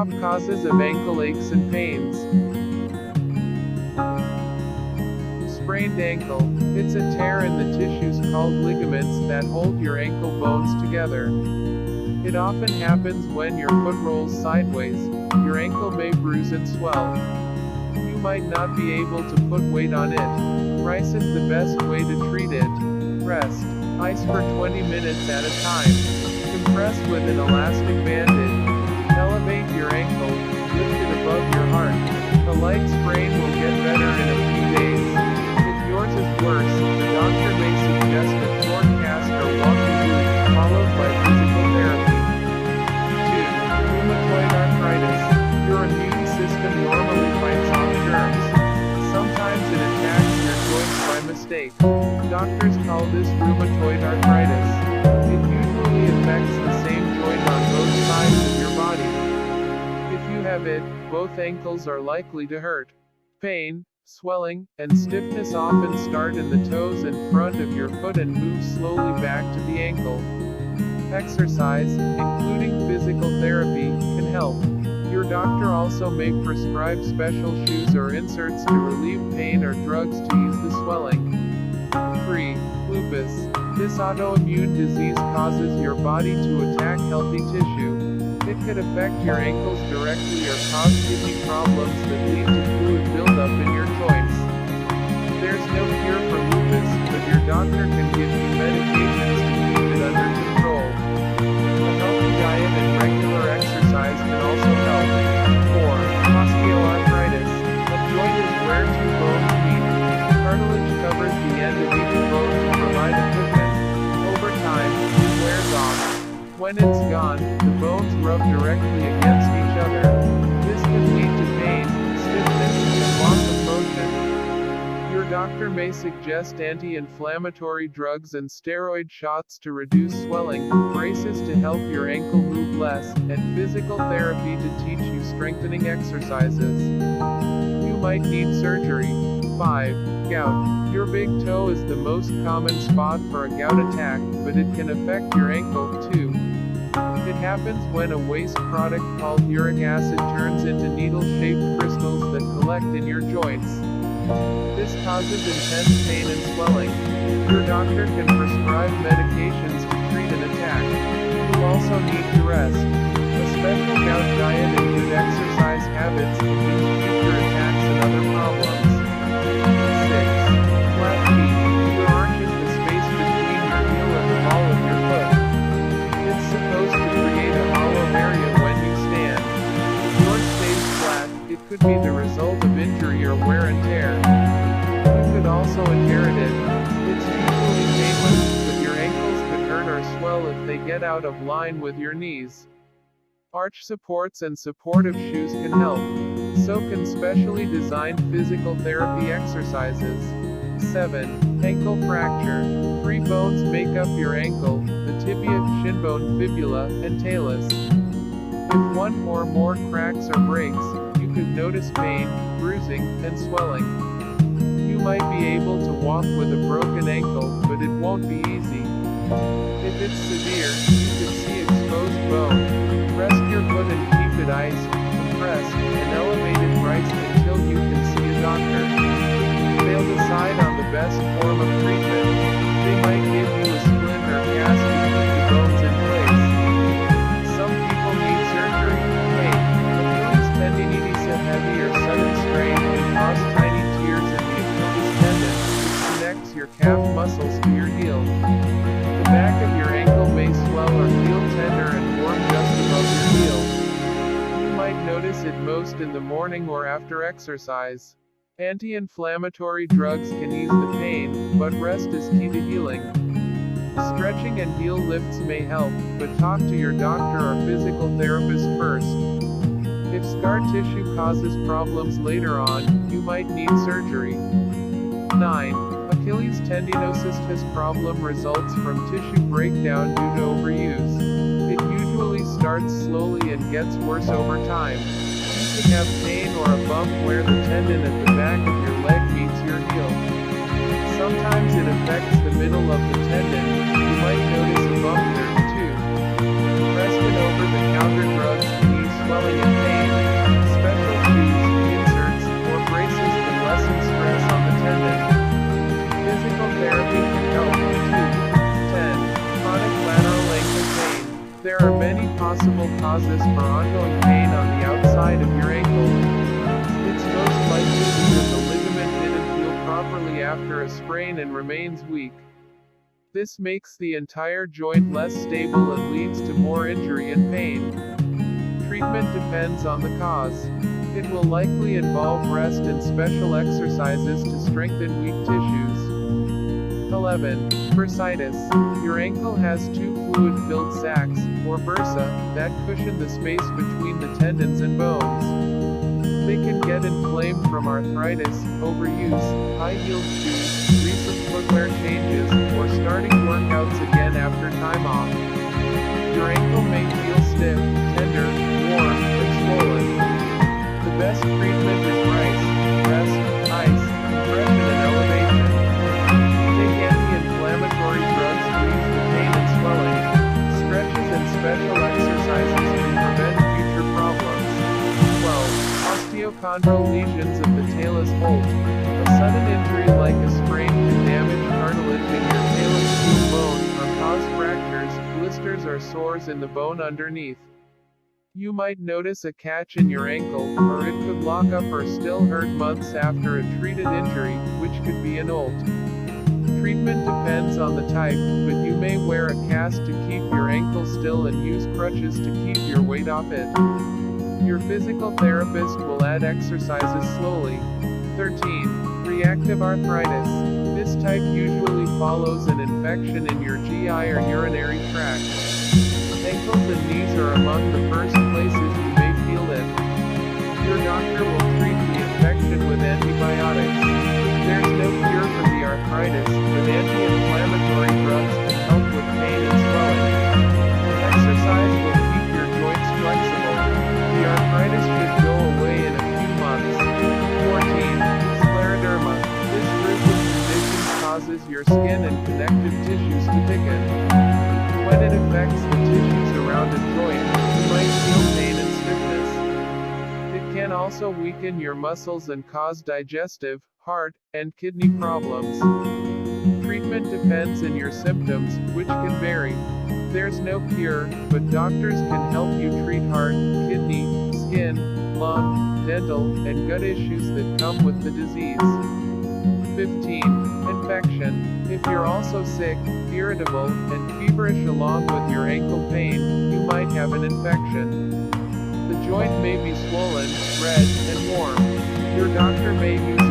Top causes of ankle aches and pains. Sprained ankle. It's a tear in the tissues called ligaments that hold your ankle bones together. It often happens when your foot rolls sideways. Your ankle may bruise and swell. You might not be able to put weight on it. Rice is the best way to treat it. Rest. Ice for 20 minutes at a time. Compress with an elastic bandage. Elevate your ankle. Lift it above your heart. A light sprain will get better in a few days. If yours is worse, the doctor may suggest a short cast or walking boot, followed by physical therapy. 2. Rheumatoid arthritis. Your immune system normally fights off germs. Sometimes it attacks your joints by mistake. Doctors call this rheumatoid arthritis. It usually affects the same joint on both sides of your body. If you have it, both ankles are likely to hurt. Pain, swelling, and stiffness often start in the toes and front of your foot and move slowly back to the ankle. Exercise, including physical therapy, can help. Your doctor also may prescribe special shoes or inserts to relieve pain or drugs to ease the swelling. 3. Lupus. This autoimmune disease causes your body to attack healthy tissue. It could affect your ankles directly or cause kidney problems that lead to fluid buildup in your joints. There's no cure for lupus, but your doctor can give you medications to keep it under control. A healthy diet and regular exercise can also help. 4. Osteoarthritis. A joint is where two bones meet. Cartilage covers the end of each bone to provide a cushion. Over time, it wears off. When it's gone, the bones rub directly against each other. This can lead to pain, stiffness, and loss of motion. Your doctor may suggest anti-inflammatory drugs and steroid shots to reduce swelling, braces to help your ankle move less, and physical therapy to teach you strengthening exercises. You might need surgery. 5. Gout. Your big toe is the most common spot for a gout attack, but it can affect your ankle, too. It happens when a waste product called uric acid turns into needle-shaped crystals that collect in your joints. This causes intense pain and swelling. Your doctor can prescribe medications to treat an attack. You also need to rest. A special gout diet and good exercise habits can ease future attacks and other problems. 6. Flat feet. Your arch is the space between your heel and the ball of your foot. It's supposed to create a hollow area when you stand. If yours stays flat, it could be the result of injury or wear and tear. You could also inherit it. It's usually painless, but your ankles could hurt or swell if they get out of line with your knees. Arch supports and supportive shoes can help. So can specially designed physical therapy exercises. 7. Ankle fracture. 3 bones make up your ankle: the tibia, shin bone, fibula, and talus. If one or more cracks or breaks, you could notice pain, bruising, and swelling. You might be able to walk with a broken ankle, but it won't be easy. If it's severe, you could see exposed bone. Rest your foot and keep it iced, compressed, and elevated right until you can see a doctor. They'll decide on the best form of treatment. They might give you a splint or cast to keep the bones in place. Some people need surgery. 8. Achilles Tendinitis. A heavy or sudden strain can cause tiny tears in the Achilles tendon, which connects your calf muscles to your heel. The back of your ankle may swell or feel tender and warm just above your heel. You might notice it most in the morning or after exercise. Anti-inflammatory drugs can ease the pain, but rest is key to healing. Stretching and heel lifts may help, but talk to your doctor or physical therapist first. If scar tissue causes problems later on, you might need surgery. 9. Achilles tendinosis. This problem results from tissue breakdown due to overuse. It usually starts slowly and gets worse over time. You could have pain or a bump where the tendon at the back of your leg meets your heel. Sometimes it affects the middle of the tendon. You might notice a bump there too. Rest and over-the-counter drugs can ease swelling and pain. possible causes for ongoing pain on the outside of your ankle. It's most likely because the ligament didn't heal properly after a sprain and remains weak. This makes the entire joint less stable and leads to more injury and pain. Treatment depends on the cause. It will likely involve rest and special exercises to strengthen weak tissues. 11. Bursitis. Your ankle has two fluid-filled sacs, or bursa, that cushion the space between the tendons and bones. They can get inflamed from arthritis, overuse, high-heeled shoes, recent footwear changes, or starting workouts again after time off. Your ankle may feel stiff, tender, warm, or swollen. The best treatment is rice, rest, ice, compression and elevation. Take anti-inflammatory drugs to ease the pain and swelling. Stretches and special exercises can prevent future problems. 12. Osteochondral lesions of the Tailless hold. A sudden injury like a sprain can damage cartilage in your Tailless heel bone or cause fractures, blisters or sores in the bone underneath. You might notice a catch in your ankle, or it could lock up or still hurt months after a treated injury, which could be an old. Treatment depends on the type, but you may wear a cast to keep your ankle still and use crutches to keep your weight off it. Your physical therapist will add exercises slowly. 13. Reactive arthritis. This type usually follows an infection in your GI or urinary tract. Ankles and knees are among the first places you may feel it. Your doctor will treat the infection with antibiotics. There's no cure for the arthritis, but anti-inflammatory drugs can help with pain and swelling. Exercise will keep your joints flexible. The arthritis should go away in a few months. 14. Scleroderma. This group of conditions causes your skin and connective tissues to thicken. When it affects the tissues around a joint, you might feel pain and stiffness. It can also weaken your muscles and cause digestive, heart, and kidney problems. Treatment depends on your symptoms, which can vary. There's no cure, but doctors can help you treat heart, kidney, skin, lung, dental, and gut issues that come with the disease. 15. Infection. If you're also sick, irritable, and feverish along with your ankle pain, you might have an infection. The joint may be swollen, red, and warm. Your doctor may use